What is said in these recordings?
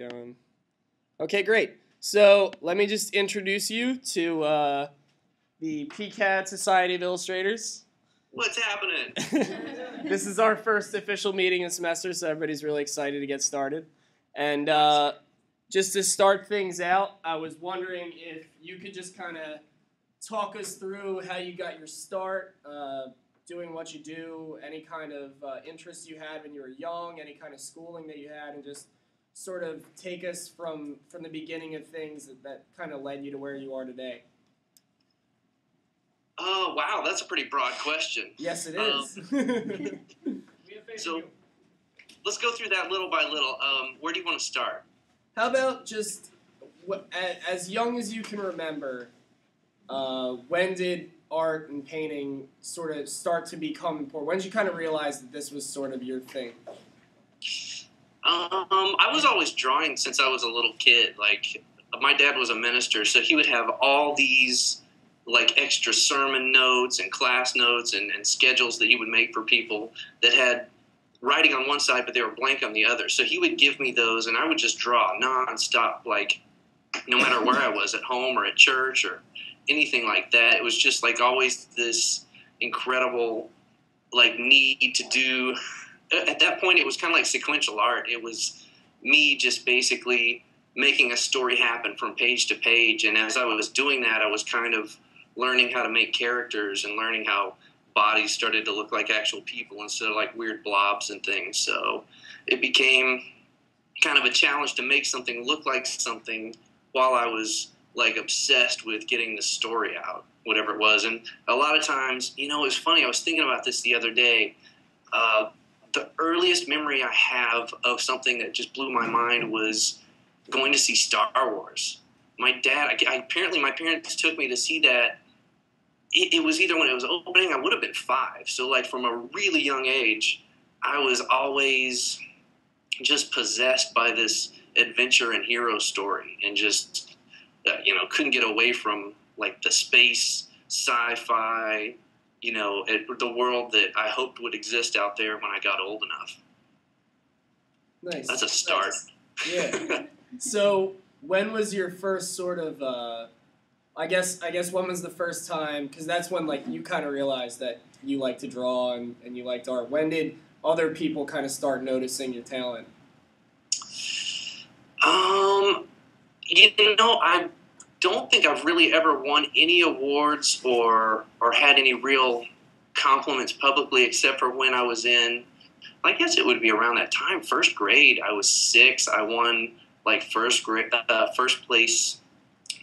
Going. Okay, great. So let me just introduce you to the PCAT Society of Illustrators. What's happening? This is our first official meeting of the semester, so everybody's really excited to get started. And just to start things out, I was wondering if you could just kind of talk us through how you got your start doing what you do, any kind of interests you had when you were young, any kind of schooling that you had, and just sort of take us from the beginning of things that kind of led you to where you are today. Oh, wow, that's a pretty broad question. Yes, it is. So let's go through that little by little. Where do you want to start? How about just, as young as you can remember, when did art and painting sort of start to become important? When did you kind of realize that this was sort of your thing? I was always drawing since I was a little kid. Like, my dad was a minister, so he would have all these like extra sermon notes and class notes and schedules that he would make for people that had writing on one side, but they were blank on the other. So he would give me those, and I would just draw nonstop, like no matter where I was, at home or at church or anything like that. It was just like always this incredible like need to do. At that point, it was kind of like sequential art. It was me just basically making a story happen from page to page. And as I was doing that, I was kind of learning how to make characters and learning how bodies started to look like actual people instead of like weird blobs and things. So it became kind of a challenge to make something look like something while I was like obsessed with getting the story out, whatever it was. And a lot of times, you know, it was funny. I was thinking about this the other day. The earliest memory I have of something that just blew my mind was going to see Star Wars. My dad, apparently my parents took me to see that. It was either when it was opening, I would have been 5. So like from a really young age, I was always just possessed by this adventure and hero story and just, couldn't get away from like the space, sci-fi, the world that I hoped would exist out there when I got old enough. Nice. That's a start. Nice. Yeah. So when was your first sort of, I guess when was the first time, because that's when like you kind of realized that you like to draw and you liked art. When did other people kind of start noticing your talent? I don't think I've really ever won any awards or had any real compliments publicly except for when I was in, I guess it would be around that time, first grade. I was 6. I won like first place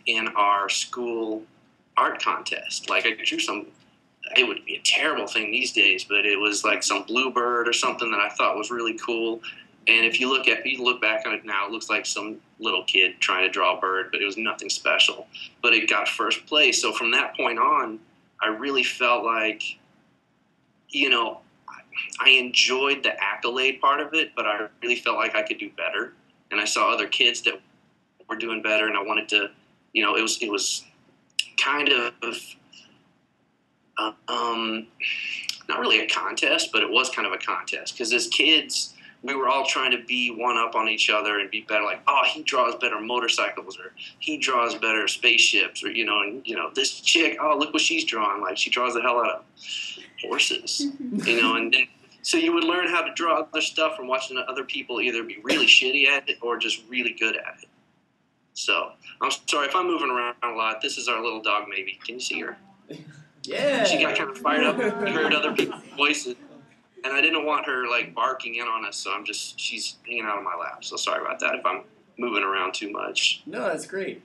in our school art contest. Like I drew it would be a terrible thing these days, but it was like some bluebird or something that I thought was really cool. And if you look back on it now, it looks like some little kid trying to draw a bird, but it was nothing special. But it got first place. So from that point on, I really felt like, I enjoyed the accolade part of it, but I really felt like I could do better. And I saw other kids that were doing better, and I wanted to, it was kind of, not really a contest, but it was kind of a contest. Because as kids, we were all trying to be one up on each other and be better. Like, oh, he draws better motorcycles, or he draws better spaceships, or this chick, oh, look what she's drawing. Like, she draws the hell out of horses, and then so you would learn how to draw other stuff from watching other people either be really shitty at it or just really good at it. So I'm sorry if I'm moving around a lot. This is our little dog, maybe. Can you see her? Yeah. She got kind of fired up and heard other people's voices. And I didn't want her, like, barking in on us, so she's hanging out on my lap. So sorry about that if I'm moving around too much. No, that's great.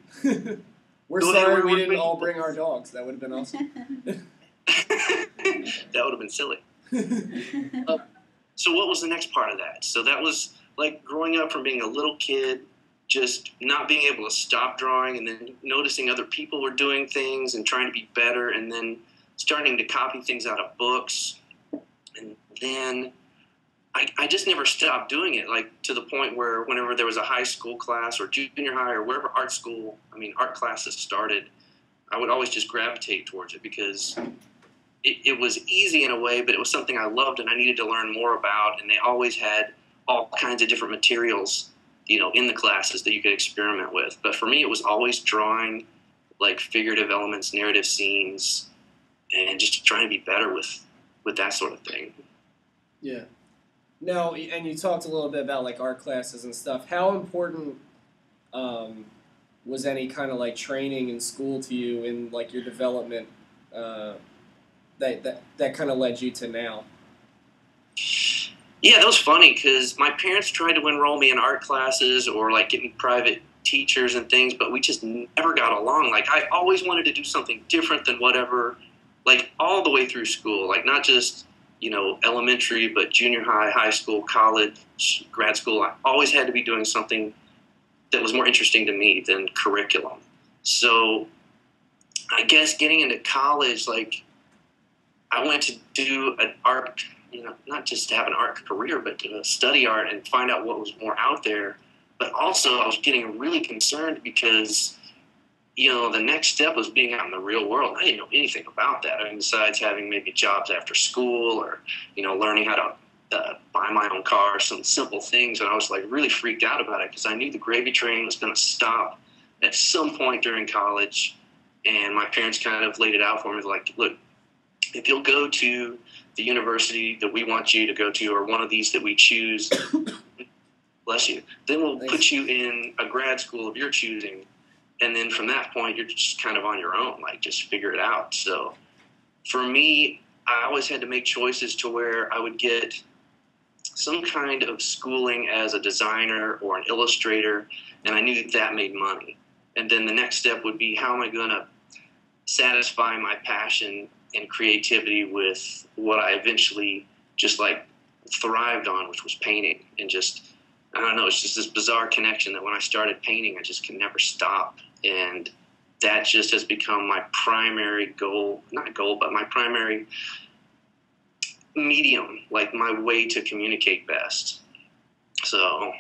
We're sorry we didn't all bring our dogs. That would have been awesome. That would have been silly. So what was the next part of that? So that was, like, growing up from being a little kid, just not being able to stop drawing, and then noticing other people were doing things and trying to be better, and then starting to copy things out of books. And then I just never stopped doing it, like to the point where whenever there was a high school class or junior high or wherever art classes started, I would always just gravitate towards it because it was easy in a way, but it was something I loved and I needed to learn more about. And they always had all kinds of different materials in the classes that you could experiment with. But for me, it was always drawing like figurative elements, narrative scenes, and just trying to be better with that sort of thing. Yeah. Now, and you talked a little bit about like art classes and stuff. How important was any kind of like training in school to you in like your development that kind of led you to now? Yeah, that was funny because my parents tried to enroll me in art classes or like get me private teachers and things, but we just never got along. Like I always wanted to do something different than whatever, like all the way through school, like not just elementary, but junior high, high school, college, grad school. I always had to be doing something that was more interesting to me than curriculum. So I guess getting into college, like I went to do an art, not just to have an art career, but to study art and find out what was more out there. But also I was getting really concerned because, the next step was being out in the real world. I didn't know anything about that. I mean, besides having maybe jobs after school or, learning how to buy my own car, some simple things. And I was like really freaked out about it because I knew the gravy train was going to stop at some point during college. And my parents kind of laid it out for me like, look, if you'll go to the university that we want you to go to or one of these that we choose, bless you, then we'll put you in a grad school of your choosing. And then from that point, you're just kind of on your own, like just figure it out. So for me, I always had to make choices to where I would get some kind of schooling as a designer or an illustrator, and I knew that made money. And then the next step would be, how am I going to satisfy my passion and creativity with what I eventually just like thrived on, which was painting. And just, I don't know, it's just this bizarre connection that when I started painting, I just could never stop. And that just has become my primary goal, not goal, but my primary medium, like my way to communicate best. So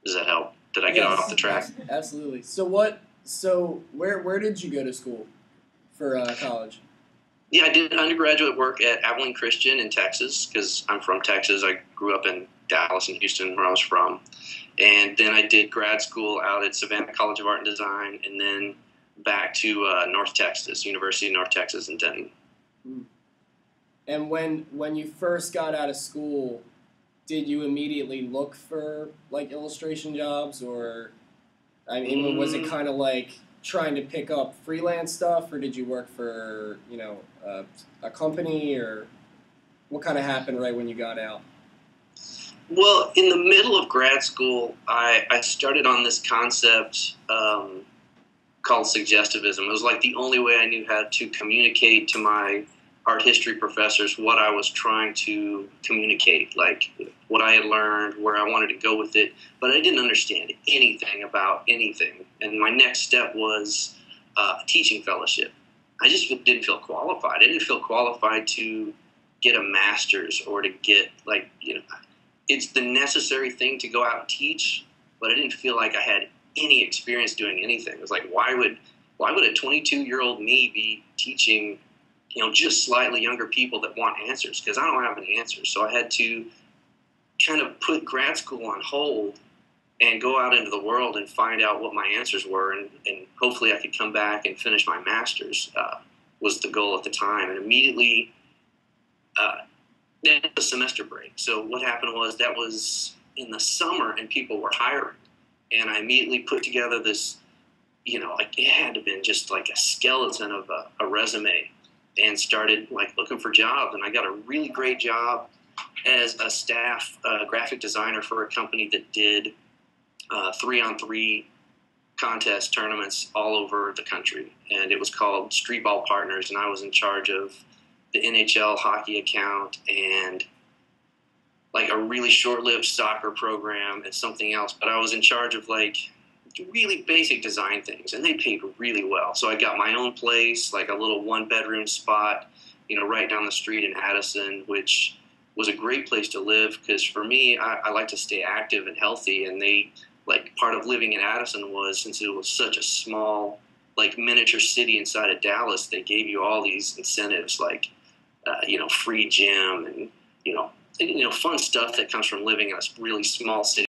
does that help? Did I get off the track? Absolutely. So where did you go to school for college? Yeah, I did undergraduate work at Abilene Christian in Texas because I'm from Texas. I grew up in Dallas and Houston, where I was from. And then I did grad school out at Savannah College of Art and Design, and then back to North Texas, University of North Texas in Denton. And when you first got out of school, did you immediately look for like illustration jobs, or I mean, was it kind of like trying to pick up freelance stuff, or did you work for a company, or what kind of happened right when you got out? Well, in the middle of grad school, I started on this concept called suggestivism. It was like the only way I knew how to communicate to my art history professors what I was trying to communicate, like what I had learned, where I wanted to go with it, but I didn't understand anything about anything. And my next step was a teaching fellowship. I just didn't feel qualified. I didn't feel qualified to get a master's or to get it's the necessary thing to go out and teach, but I didn't feel like I had any experience doing anything. It was like, why would a 22-year-old me be teaching just slightly younger people that want answers? Because I don't have any answers. So I had to kind of put grad school on hold and go out into the world and find out what my answers were. And hopefully I could come back and finish my master's was the goal at the time. And immediately then the semester break. So what happened was that was in the summer and people were hiring. And I immediately put together this, it had to have been just like a skeleton of a resume, and started looking for jobs. And I got a really great job as a staff graphic designer for a company that did 3-on-3 contest tournaments all over the country. And it was called Street Ball Partners. And I was in charge of the NHL hockey account and a really short-lived soccer program and something else. But I was in charge of really basic design things, and they paid really well. So I got my own place, a little one-bedroom spot, right down the street in Addison, which was a great place to live because for me, I like to stay active and healthy. And they, part of living in Addison was, since it was such a small, miniature city inside of Dallas, they gave you all these incentives, free gym and, fun stuff that comes from living in a really small city.